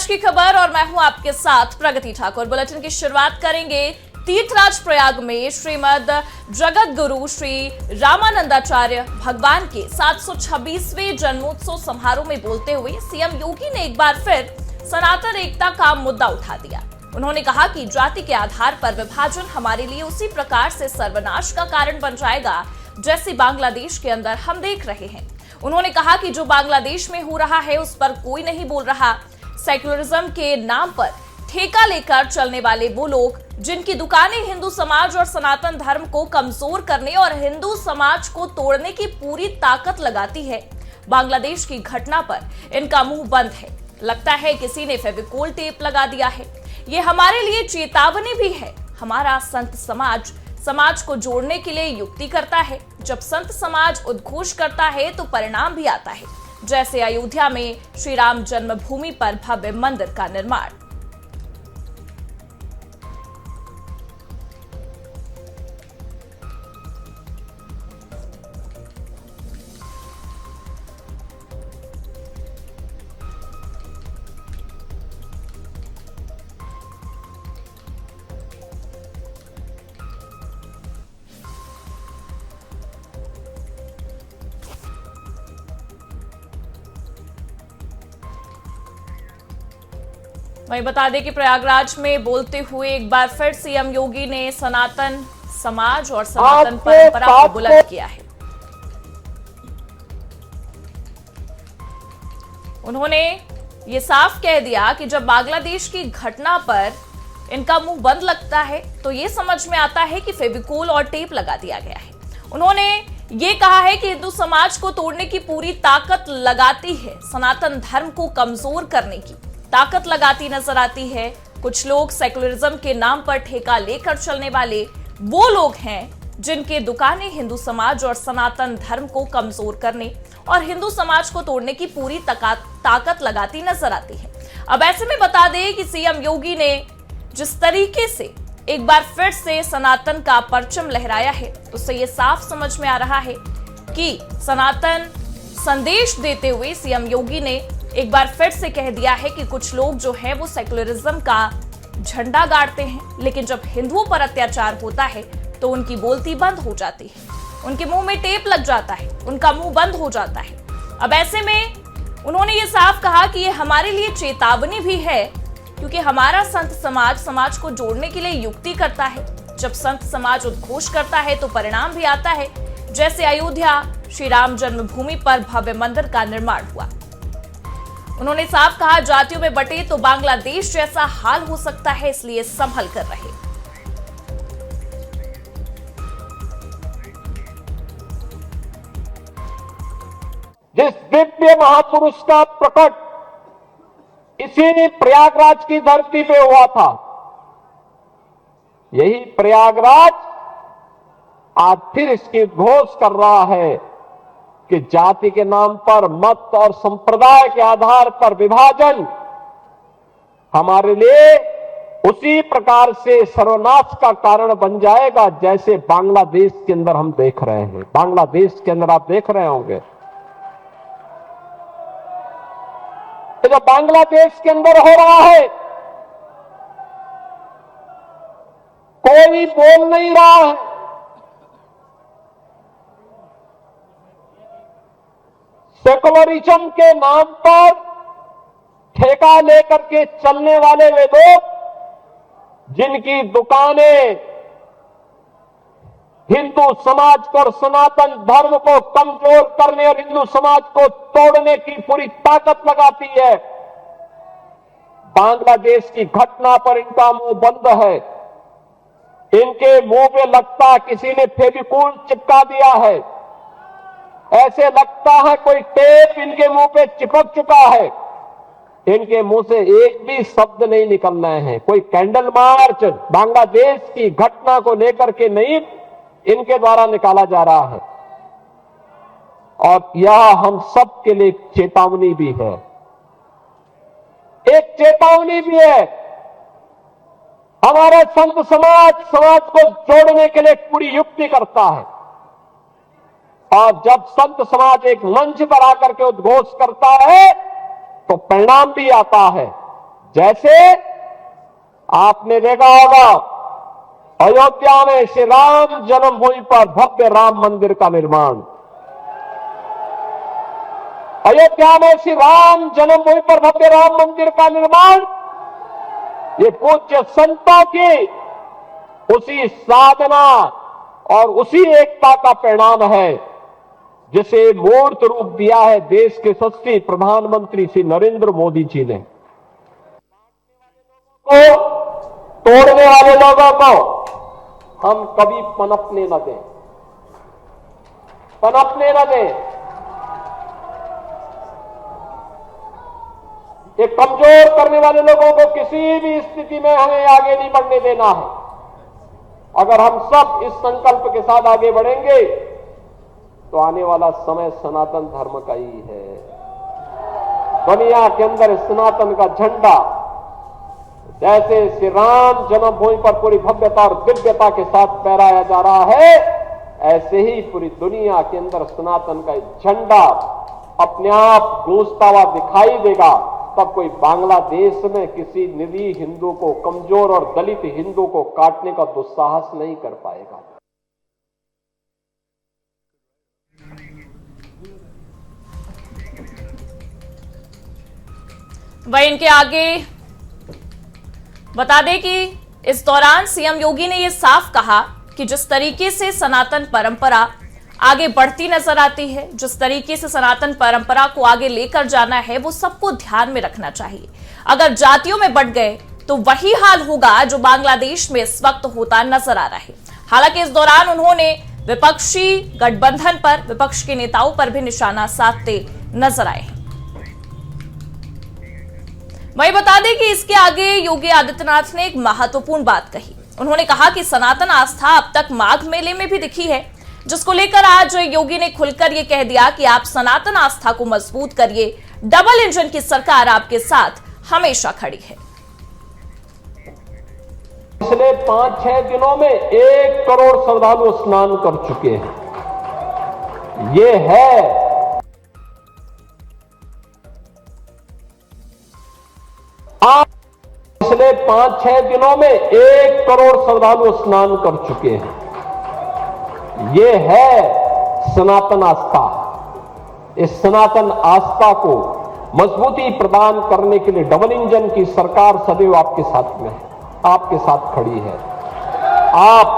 प्रयागराज की खबर और मैं हूं आपके साथ प्रगति ठाकुर। बुलेटिन की शुरुआत करेंगे तीर्थराज प्रयाग में श्रीमद जगत गुरु श्री रामानंदाचार्य भगवान के 726वें जन्मोत्सव समारोह में बोलते हुए सीएम योगी ने एक बार फिर सनातन एकता का मुद्दा उठा दिया। उन्होंने कहा कि जाति के आधार पर विभाजन हमारे लिए उसी प्रकार से सर्वनाश का कारण बन जाएगा जैसे बांग्लादेश के अंदर हम देख रहे हैं। उन्होंने कहा कि जो बांग्लादेश में हो रहा है उस पर कोई नहीं बोल रहा। सेक्युलरिज्म के नाम पर ठेका लेकर चलने वाले वो लोग जिनकी दुकानें हिंदू समाज और सनातन धर्म को कमजोर करने और हिंदू समाज को तोड़ने की पूरी ताकत लगाती है। बांग्लादेश की घटना पर इनका मुंह बंद है। लगता है किसी ने फेविकोल टेप लगा दिया है। ये हमारे लिए चेतावनी भी है। हमारा संत समाज को जोड़ने के लिए युक्ति करता है। जब संत समाज उद्घोष करता है तो परिणाम भी आता है, जैसे अयोध्या में श्री राम जन्मभूमि पर भव्य मंदिर का निर्माण। वहीं बता दें कि प्रयागराज में बोलते हुए एक बार फिर सीएम योगी ने सनातन समाज और सनातन परंपरा को बुलंद किया है। उन्होंने ये साफ कह दिया कि जब बांग्लादेश की घटना पर इनका मुंह बंद लगता है तो ये समझ में आता है कि फेविकोल और टेप लगा दिया गया है। उन्होंने ये कहा है कि हिंदू समाज को तोड़ने की पूरी ताकत लगाती है, सनातन धर्म को कमजोर करने की ताकत लगाती नजर आती है। कुछ लोग सेक्युलरिज्म के नाम पर ठेका लेकर चलने वाले वो लोग हैं जिनके दुकानें हिंदू समाज और सनातन धर्म को कमजोर करने और हिंदू समाज को तोड़ने की पूरी ताकत लगाती नजर आती है। अब ऐसे में बता दें कि सीएम योगी ने जिस तरीके से एक बार फिर से सनातन का परचम लहराया है उससे ये साफ समझ में आ रहा है कि सनातन संदेश देते हुए सीएम योगी ने एक बार फिर से कह दिया है कि कुछ लोग जो है वो सेक्युलरिज्म का झंडा गाड़ते हैं, लेकिन जब हिंदुओं पर अत्याचार होता है तो उनकी बोलती बंद हो जाती है, उनके मुंह में टेप लग जाता है, उनका मुंह बंद हो जाता है। अब ऐसे में उन्होंने ये साफ कहा कि ये हमारे लिए चेतावनी भी है, क्योंकि हमारा संत समाज को जोड़ने के लिए युक्ति करता है। जब संत समाज उद्घोष करता है तो परिणाम भी आता है, जैसे अयोध्या श्री राम जन्मभूमि पर भव्य मंदिर का निर्माण हुआ। उन्होंने साफ कहा जातियों में बटे तो बांग्लादेश जैसा हाल हो सकता है, इसलिए संभल कर रहे। जिस दिव्य महापुरुष का प्रकट इसी प्रयागराज की धरती पे हुआ था, यही प्रयागराज आज फिर इसकी घोष कर रहा है कि जाति के नाम पर, मत और संप्रदाय के आधार पर विभाजन हमारे लिए उसी प्रकार से सर्वनाश का कारण बन जाएगा जैसे बांग्लादेश के अंदर हम देख रहे हैं। बांग्लादेश के अंदर आप देख रहे होंगे तो जो बांग्लादेश के अंदर हो रहा है कोई बोल नहीं रहा है। सेकुलरिज्म के नाम पर ठेका लेकर के चलने वाले वे लोग जिनकी दुकानें हिंदू समाज को और सनातन धर्म को कमजोर करने और हिंदू समाज को तोड़ने की पूरी ताकत लगाती है, बांग्लादेश की घटना पर इनका मुंह बंद है। इनके मुंह पे लगता किसी ने फेविकोल चिपका दिया है, ऐसे लगता है कोई टेप इनके मुंह पे चिपक चुका है। इनके मुंह से एक भी शब्द नहीं निकल रहे हैं। कोई कैंडल मार्च बांग्लादेश की घटना को लेकर के नहीं इनके द्वारा निकाला जा रहा है, और यह हम सब के लिए चेतावनी भी है। एक चेतावनी भी है। हमारा संत समाज को जोड़ने के लिए पूरी युक्ति करता है, और जब संत समाज एक मंच पर आकर के उद्घोष करता है तो परिणाम भी आता है, जैसे आपने देखा होगा अयोध्या में श्री राम जन्मभूमि पर भव्य राम मंदिर का निर्माण, अयोध्या में श्री राम जन्मभूमि पर भव्य राम मंदिर का निर्माण, ये पूज्य संतों की उसी साधना और उसी एकता का परिणाम है जिसे मूर्त रूप दिया है देश के यशस्वी प्रधानमंत्री श्री नरेंद्र मोदी जी ने। तोड़ने वाले लोगों को हम कभी पनपने न दें, पनपने न दें। ये कमजोर करने वाले लोगों को किसी भी स्थिति में हमें आगे नहीं बढ़ने देना है। अगर हम सब इस संकल्प के साथ आगे बढ़ेंगे तो आने वाला समय सनातन धर्म का ही है। दुनिया के अंदर सनातन का झंडा जैसे श्री राम जन्मभूमि पर पूरी भव्यता और दिव्यता के साथ फहराया जा रहा है, ऐसे ही पूरी दुनिया के अंदर सनातन का झंडा अपने आप गूंजता हुआ दिखाई देगा। तब कोई बांग्लादेश में किसी निर्दयी हिंदू को, कमजोर और दलित हिंदू को काटने का दुस्साहस नहीं कर पाएगा। वहीं इनके आगे बता दें कि इस दौरान सीएम योगी ने यह साफ कहा कि जिस तरीके से सनातन परंपरा आगे बढ़ती नजर आती है, जिस तरीके से सनातन परंपरा को आगे लेकर जाना है, वो सबको ध्यान में रखना चाहिए। अगर जातियों में बढ़ गए तो वही हाल होगा जो बांग्लादेश में इस वक्त होता नजर आ रहा है। हालांकि इस दौरान उन्होंने विपक्षी गठबंधन पर, विपक्ष के नेताओं पर भी निशाना साधते नजर आए। वही बता दें कि इसके आगे योगी आदित्यनाथ ने एक महत्वपूर्ण बात कही। उन्होंने कहा कि सनातन आस्था अब तक माघ मेले में भी दिखी है, जिसको लेकर आज योगी ने खुलकर यह कह दिया कि आप सनातन आस्था को मजबूत करिए, डबल इंजन की सरकार आपके साथ हमेशा खड़ी है। पिछले 5-6 दिनों में 1 करोड़ श्रद्धालु स्नान कर चुके हैं। ये है आप पिछले 5-6 दिनों में 1 करोड़ श्रद्धालु स्नान कर चुके हैं। ये है सनातन आस्था। इस सनातन आस्था को मजबूती प्रदान करने के लिए डबल इंजन की सरकार सदैव आपके साथ में है, आपके साथ खड़ी है। आप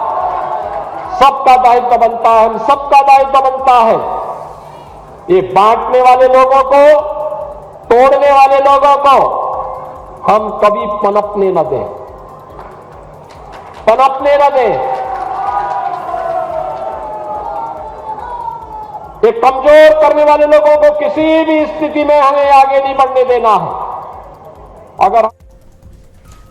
सबका दायित्व बनता है, हम सबका दायित्व बनता है ये बांटने वाले लोगों को, तोड़ने वाले लोगों को हम कभी पनपने न दें, पनपने न दें। ये कमजोर करने वाले लोगों को किसी भी स्थिति में हमें आगे नहीं बढ़ने देना है। अगर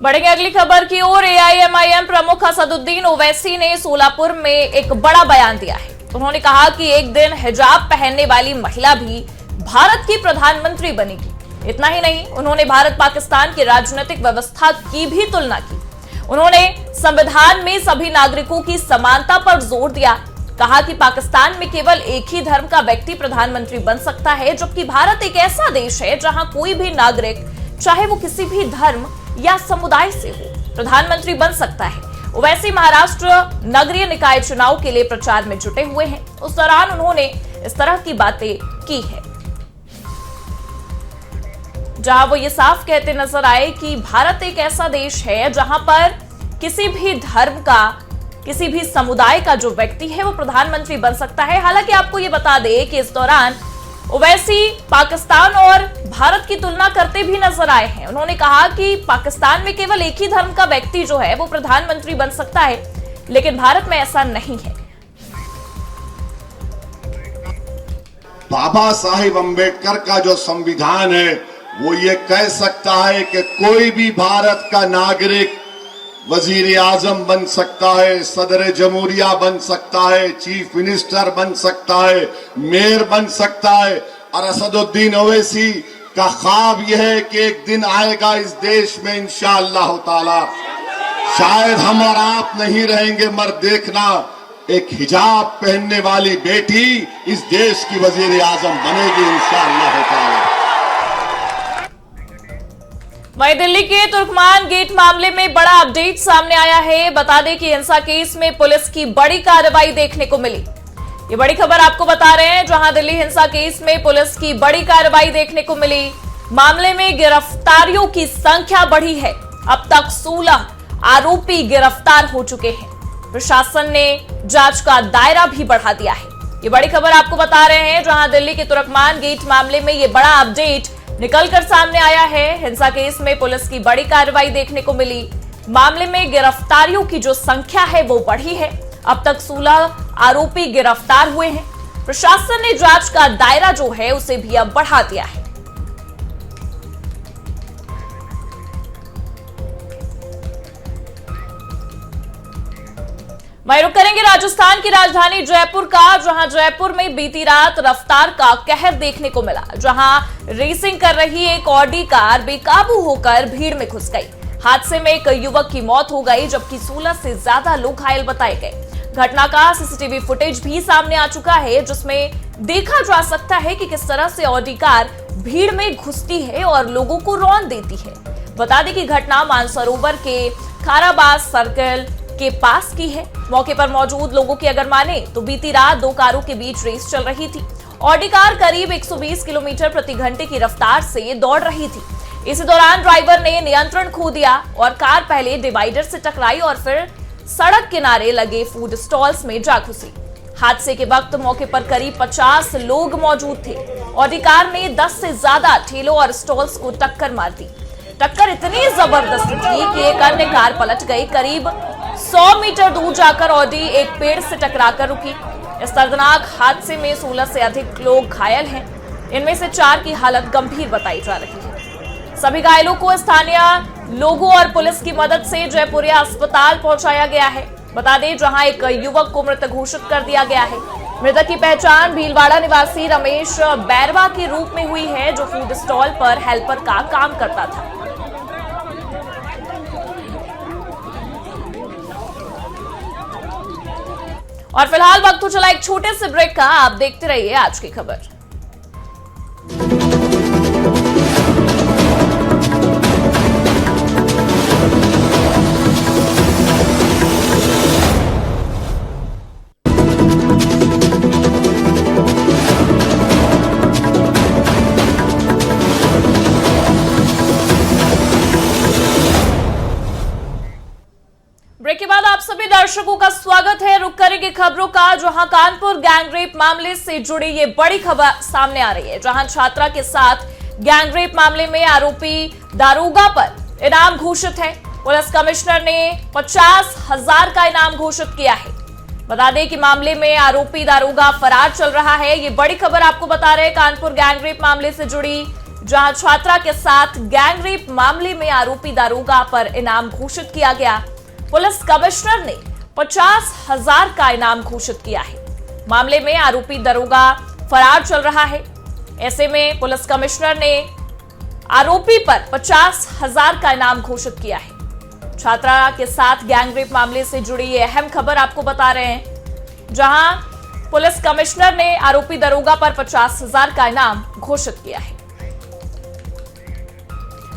बढ़ेंगे अगली खबर की ओर। एआईएमआईएम प्रमुख असदुद्दीन ओवैसी ने सोलापुर में एक बड़ा बयान दिया है। उन्होंने कहा कि एक दिन हिजाब पहनने वाली महिला भी भारत की प्रधानमंत्री बनेगी। इतना ही नहीं, उन्होंने भारत पाकिस्तान की राजनीतिक व्यवस्था की भी तुलना की। उन्होंने संविधान में सभी नागरिकों की समानता पर जोर दिया। कहा कि पाकिस्तान में केवल एक ही धर्म का व्यक्ति प्रधानमंत्री बन सकता है, जबकि भारत एक ऐसा देश है जहां कोई भी नागरिक, चाहे वो किसी भी धर्म या समुदाय से हो, प्रधानमंत्री बन सकता है। ओवैसी महाराष्ट्र नगरीय निकाय चुनाव के लिए प्रचार में जुटे हुए हैं। उस दौरान उन्होंने इस तरह की बातें की है, जहां वो ये साफ कहते नजर आए कि भारत एक ऐसा देश है जहां पर किसी भी धर्म का, किसी भी समुदाय का जो व्यक्ति है वो प्रधानमंत्री बन सकता है। हालांकि आपको ये बता दें कि इस दौरान ओवैसी पाकिस्तान और भारत की तुलना करते भी नजर आए हैं। उन्होंने कहा कि पाकिस्तान में केवल एक ही धर्म का व्यक्ति जो है वो प्रधानमंत्री बन सकता है, लेकिन भारत में ऐसा नहीं है। बाबा साहिब अंबेडकर का जो संविधान है वो ये कह सकता है कि कोई भी भारत का नागरिक वजीर आजम बन सकता है, सदर जमहूरिया बन सकता है, चीफ मिनिस्टर बन सकता है, मेयर बन सकता है। और असदुद्दीन ओवैसी का ख्वाब यह है कि एक दिन आएगा इस देश में इंशाअल्लाह ताला, शायद हम और आप नहीं रहेंगे मगर देखना, एक हिजाब पहनने वाली बेटी इस देश की वजीर आजम बनेगी इंशाअल्लाह ताला। वहीं दिल्ली के तुर्कमान गेट मामले में बड़ा अपडेट सामने आया है। बता दें कि हिंसा केस में पुलिस की बड़ी कार्रवाई देखने को मिली। ये बड़ी खबर आपको बता रहे हैं, जहां दिल्ली हिंसा केस में पुलिस की बड़ी कार्रवाई देखने को मिली। मामले में गिरफ्तारियों की संख्या बढ़ी है। अब तक 16 आरोपी गिरफ्तार हो चुके हैं। प्रशासन ने जांच का दायरा भी बढ़ा दिया है। ये बड़ी खबर आपको बता रहे हैं, जहां दिल्ली के तुर्कमान गेट मामले में ये बड़ा अपडेट निकलकर सामने आया है। हिंसा केस में पुलिस की बड़ी कार्रवाई देखने को मिली। मामले में गिरफ्तारियों की जो संख्या है वो बढ़ी है। अब तक 16 आरोपी गिरफ्तार हुए हैं। प्रशासन ने जांच का दायरा जो है उसे भी अब बढ़ा दिया है। वहीं रुक करेंगे राजस्थान की राजधानी जयपुर का, जहां जयपुर में बीती रात रफ्तार का कहर देखने को मिला। जहां रेसिंग कर रही एक ऑडी कार बेकाबू होकर भीड़ में घुस गई। हादसे में एक युवक की मौत हो गई, जबकि 16 से ज्यादा लोग घायल बताए गए। घटना का सीसीटीवी फुटेज भी सामने आ चुका है, जिसमें देखा जा सकता है कि किस तरह से ऑडी कार भीड़ में घुसती है और लोगों को रौंद देती है। बता दें कि घटना मानसरोवर के खाराबाद सर्कल के पास की है। मौके पर मौजूद लोगों की अगर माने तो बीती रात दो कारों के बीच रेस चल रही थी। ऑडी कार करीब 120 किलोमीटर प्रति घंटे की रफ्तार से दौड़ रही थी। इसी दौरान ड्राइवर ने नियंत्रण खो दिया और कार पहले डिवाइडर से टकराई और फिर सड़क किनारे लगे फूड स्टॉल्स में जा घुसी। हादसे के वक्त मौके पर करीब 50 लोग मौजूद थे। ऑडी कार ने 10 से ज्यादा ठेलों और स्टॉल्स को टक्कर मार दी। टक्कर इतनी जबरदस्त थी कि एक अन्य कार पलट गई। करीब 100 मीटर दूर जाकर ऑडी एक पेड़ से टकराकर रुकी। इस दर्दनाक हादसे में 16 से अधिक लोग घायल हैं। इनमें से 4 की हालत गंभीर बताई जा रही है। सभी घायलों को स्थानीय लोगों और पुलिस की मदद से जयपुरिया अस्पताल पहुंचाया गया है। बता दें, जहां एक युवक को मृत घोषित कर दिया गया है। मृतक की पहचान भीलवाड़ा निवासी रमेश बैरवा के रूप में हुई है, जो फूड स्टॉल पर हेल्पर का काम करता था। और फिलहाल वक्त तो चला एक छोटे से ब्रेक का। आप देखते रहिए आज की खबर। ब्रेक के बाद आप सभी दर्शकों का स्वागत है। रुक करेंगे खबरों का, जहां कानपुर गैंगरेप मामले से जुड़ी ये बड़ी खबर सामने आ रही है। जहां छात्रा के साथ गैंगरेप मामले में आरोपी दारोगा पर इनाम घोषित है। पुलिस कमिश्नर ने 50,000 का इनाम घोषित किया है। बता दें कि मामले में आरोपी दारोगा फरार चल रहा है। ये बड़ी खबर आपको बता रहे हैं कानपुर गैंगरेप मामले से जुड़ी, जहां छात्रा के साथ गैंगरेप मामले में आरोपी दारोगा पर इनाम घोषित किया गया। पुलिस कमिश्नर ने 50,000 का इनाम घोषित किया है। मामले में आरोपी दरोगा फरार चल रहा है। ऐसे में पुलिस कमिश्नर ने आरोपी पर 50,000 का इनाम घोषित किया है। छात्रा के साथ गैंगरेप मामले से जुड़ी ये अहम खबर आपको बता रहे हैं, जहां पुलिस कमिश्नर ने आरोपी दरोगा पर 50,000 का इनाम घोषित किया है।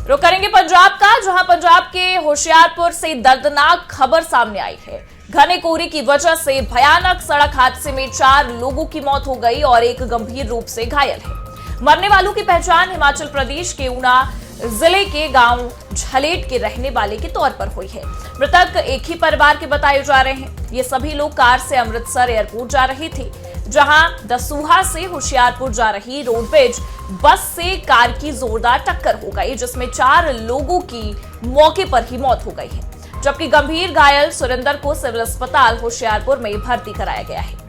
रुक करेंगे पंजाब का, जहां पंजाब के होशियारपुर से दर्दनाक खबर सामने आई है। घने कोहरे की वजह से भयानक सड़क हादसे में 4 लोगों की मौत हो गई और एक गंभीर रूप से घायल है। मरने वालों की पहचान हिमाचल प्रदेश के ऊना जिले के गांव झलेट के रहने वाले के तौर पर हुई है। मृतक एक ही परिवार के बताए जा रहे हैं। ये सभी लोग कार से अमृतसर एयरपोर्ट जा रहे थे, जहां दसूहा से होशियारपुर जा रही रोडवेज बस से कार की जोरदार टक्कर हो गई, जिसमें 4 लोगों की मौके पर ही मौत हो गई है, जबकि गंभीर घायल सुरेंद्र को सिविल अस्पताल होशियारपुर में भर्ती कराया गया है।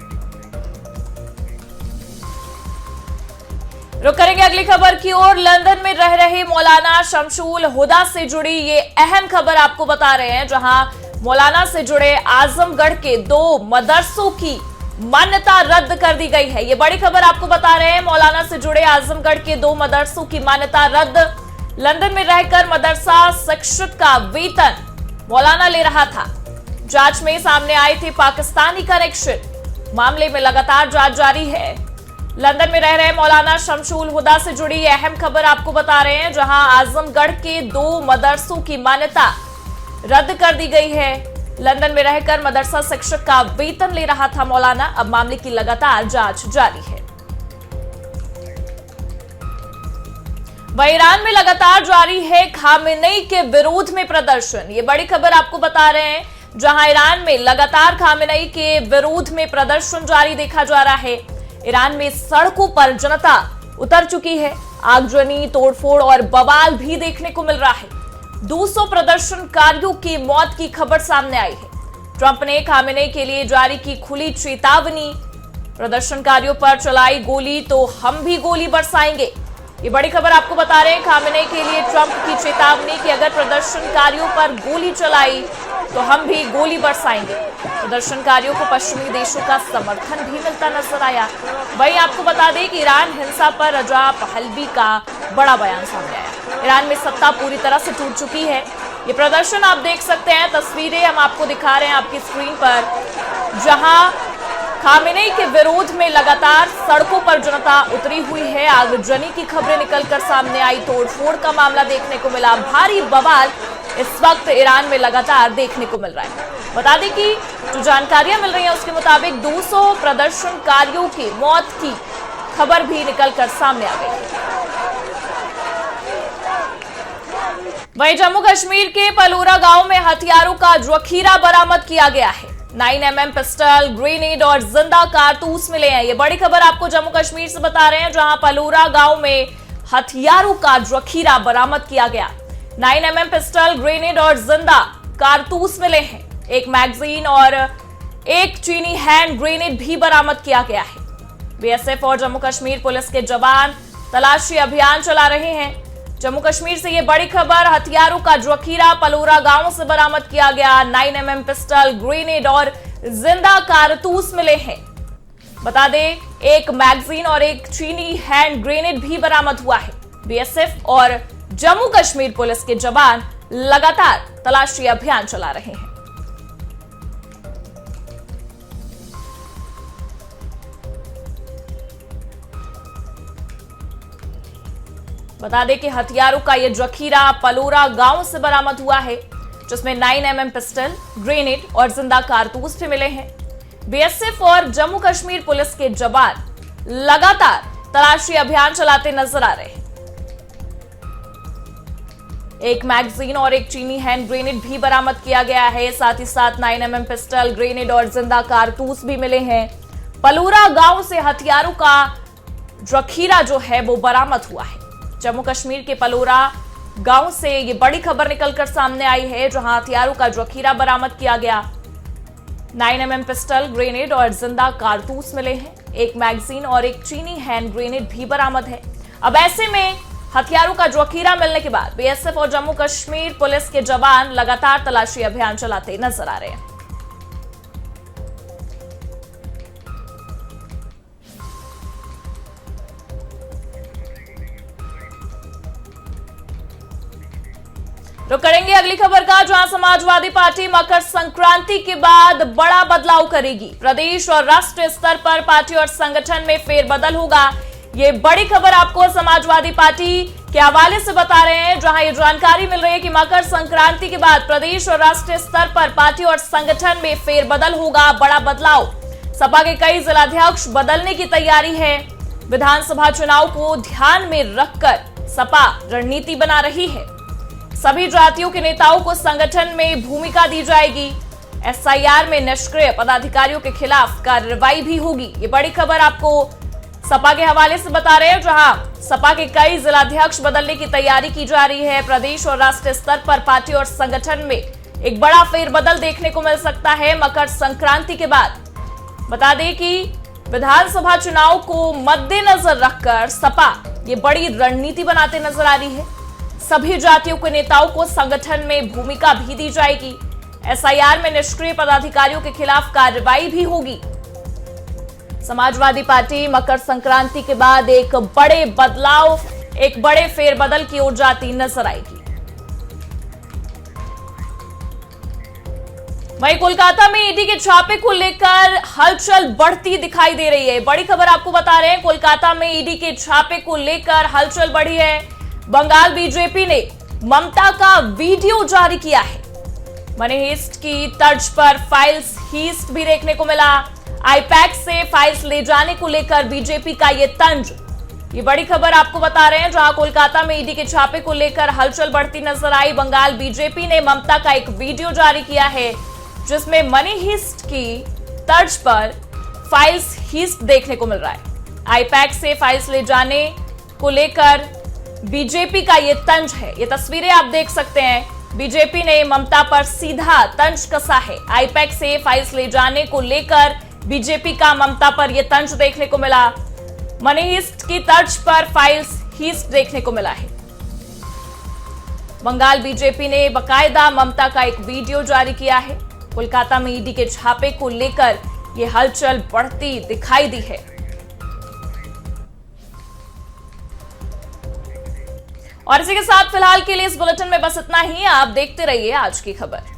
रुक करेंगे अगली खबर की ओर। लंदन में रह रहे मौलाना शमशुल हुदा से जुड़ी ये अहम खबर आपको बता रहे हैं, जहां मौलाना से जुड़े आजमगढ़ के 2 मदरसों की मान्यता रद्द कर दी गई है। ये बड़ी खबर आपको बता रहे हैं। मौलाना से जुड़े आजमगढ़ के 2 मदरसों की मान्यता रद्द। लंदन में रहकर मदरसा शिक्षक का वेतन मौलाना ले रहा था। जांच में सामने आए थे पाकिस्तानी कनेक्शन। मामले में लगातार जांच जारी है। लंदन में रह रहे मौलाना शमशुल हुदा से जुड़ी अहम खबर आपको बता रहे हैं, जहां आजमगढ़ के 2 मदरसों की मान्यता रद्द कर दी गई है। लंदन में रहकर मदरसा शिक्षक का वेतन ले रहा था मौलाना। अब मामले की लगातार जांच जारी है। वहीं ईरान में लगातार जारी है खामेनेई के विरोध में प्रदर्शन। ये बड़ी खबर आपको बता रहे हैं, जहां ईरान में लगातार खामेनेई के विरोध में प्रदर्शन जारी देखा जा रहा है। ईरान में सड़कों पर जनता उतर चुकी है। आगजनी, तोड़फोड़ और बवाल भी देखने को मिल रहा है। 200 प्रदर्शनकारियों की मौत की खबर सामने आई है। ट्रंप ने खामेनेई के लिए जारी की खुली चेतावनी, प्रदर्शनकारियों पर चलाई गोली तो हम भी गोली बरसाएंगे। ये बड़ी खबर आपको बता रहे हैं, खामेनेई के लिए ट्रंप की चेतावनी कि अगर प्रदर्शनकारियों पर गोली चलाई तो हम भी गोली बरसाएंगे। प्रदर्शनकारियों को पश्चिमी देशों का समर्थन भी मिलता नजर आया। वहीं आपको बता दें कि ईरान हिंसा पर रजा पहलवी का बड़ा बयान सामने आया। ईरान में सत्ता पूरी तरह से टूट चुकी है। ये प्रदर्शन आप देख सकते हैं, तस्वीरें हम आपको दिखा रहे हैं आपकी स्क्रीन पर, जहां खामेनेई के विरोध में लगातार सड़कों पर जनता उतरी हुई है। आगजनी की खबरें निकलकर सामने आई, तोड़फोड़ का मामला देखने को मिला। भारी बवाल इस वक्त ईरान में लगातार देखने को मिल रहा है। बता दें कि जो जानकारियां मिल रही हैं उसके मुताबिक 200 प्रदर्शनकारियों की मौत की खबर भी निकलकर सामने आ गई। वहीं जम्मू कश्मीर के पलोरा गांव में हथियारों का जखीरा बरामद किया गया है। 9mm पिस्टल, ग्रेनेड और जिंदा कारतूस मिले हैं। ये बड़ी खबर आपको जम्मू कश्मीर से बता रहे हैं, जहां पलोरा गांव में हथियारों का जखीरा बरामद किया गया। 9mm पिस्टल, ग्रेनेड और जिंदा कारतूस मिले हैं। एक मैगजीन और एक चीनी हैंड ग्रेनेड भी बरामद किया गया है। बीएसएफ और जम्मू कश्मीर पुलिस के जवान तलाशी अभियान चला रहे हैं। जम्मू कश्मीर से ये बड़ी खबर, हथियारों का जखीरा पलोरा गांव से बरामद किया गया। 9mm पिस्टल, ग्रेनेड और जिंदा कारतूस मिले हैं। बता दें, एक मैगजीन और एक चीनी हैंड ग्रेनेड भी बरामद हुआ है। बीएसएफ और जम्मू कश्मीर पुलिस के जवान लगातार तलाशी अभियान चला रहे हैं। बता दें कि हथियारों का यह जखीरा पलोरा गांव से बरामद हुआ है, जिसमें 9mm पिस्टल, ग्रेनेड और जिंदा कारतूस भी मिले हैं। बीएसएफ और जम्मू कश्मीर पुलिस के जवान लगातार तलाशी अभियान चलाते नजर आ रहे हैं। एक मैगजीन और एक चीनी हैंड ग्रेनेड भी बरामद किया गया है। साथ ही साथ 9mm पिस्टल, ग्रेनेड और जिंदा कारतूस भी मिले हैं। पलोरा गांव से हथियारों का जखीरा जो है वो बरामद हुआ है। जम्मू कश्मीर के पलोरा गांव से ये बड़ी खबर निकलकर सामने आई है, जहां हथियारों का जखीरा बरामद किया गया। 9mm पिस्टल, ग्रेनेड और जिंदा कारतूस मिले हैं। एक मैगजीन और एक चीनी हैंड ग्रेनेड भी बरामद है। अब ऐसे में हथियारों का जखीरा मिलने के बाद बीएसएफ और जम्मू कश्मीर पुलिस के जवान लगातार तलाशी अभियान चलाते नजर आ रहे हैं। रुक करेंगे अगली खबर का, जहां समाजवादी पार्टी मकर संक्रांति के बाद बड़ा बदलाव करेगी। प्रदेश और राष्ट्रीय स्तर पर पार्टी और संगठन में फेरबदल होगा। ये बड़ी खबर आपको समाजवादी पार्टी के हवाले से बता रहे हैं, जहां ये जानकारी मिल रही है कि मकर संक्रांति के बाद प्रदेश और राष्ट्रीय स्तर पर पार्टी और संगठन में फेरबदल होगा। बड़ा बदलाव, सपा के कई जिलाध्यक्ष बदलने की तैयारी है। विधानसभा चुनाव को ध्यान में रखकर सपा रणनीति बना रही है। सभी जातियों के नेताओं को संगठन में भूमिका दी जाएगी। एसआईआर में निष्क्रिय पदाधिकारियों के खिलाफ कार्रवाई भी होगी। ये बड़ी खबर आपको सपा के हवाले से बता रहे हैं, जहां सपा के कई जिलाध्यक्ष बदलने की तैयारी की जा रही है। प्रदेश और राष्ट्रीय स्तर पर पार्टी और संगठन में एक बड़ा फेरबदल देखने को मिल सकता है मकर संक्रांति के बाद। बता दें कि विधानसभा चुनाव को मद्देनजर रखकर सपा ये बड़ी रणनीति बनाते नजर आ रही है। सभी जातियों के नेताओं को संगठन में भूमिका भी दी जाएगी। एसआईआर में निष्क्रिय पदाधिकारियों के खिलाफ कार्रवाई भी होगी। समाजवादी पार्टी मकर संक्रांति के बाद एक बड़े बदलाव, एक बड़े फेरबदल की ओर जाती नजर आएगी। वहीं कोलकाता में ईडी के छापे को लेकर हलचल बढ़ती दिखाई दे रही है। बड़ी खबर आपको बता रहे हैं, कोलकाता में ईडी के छापे को लेकर हलचल बढ़ी है। बंगाल बीजेपी ने ममता का वीडियो जारी किया है। मनी हीस्ट की तर्ज पर फाइल्स हीस्ट भी देखने को मिला। आईपैक से फाइल्स ले जाने को लेकर बीजेपी का ये तंज, ये बड़ी खबर आपको बता रहे हैं, जहां कोलकाता में ईडी के छापे को लेकर हलचल बढ़ती नजर आई। बंगाल बीजेपी ने ममता का एक वीडियो जारी किया है, जिसमें मनी हीस्ट की तर्ज पर फाइल्स हीस्ट देखने को मिल रहा है। आईपैक से फाइल्स ले जाने को लेकर बीजेपी का ये तंज है। ये तस्वीरें आप देख सकते हैं, बीजेपी ने ममता पर सीधा तंज कसा है। आईपैक से फाइल्स ले जाने को लेकर बीजेपी का ममता पर यह तंज देखने को मिला। मनी हीस्ट की तर्ज पर फाइल्स हीस्ट देखने को मिला है। बंगाल बीजेपी ने बकायदा ममता का एक वीडियो जारी किया है। कोलकाता में ईडी के छापे को लेकर यह हलचल बढ़ती दिखाई दी है। और इसी के साथ फिलहाल के लिए इस बुलेटिन में बस इतना ही। आप देखते रहिए आज की खबर।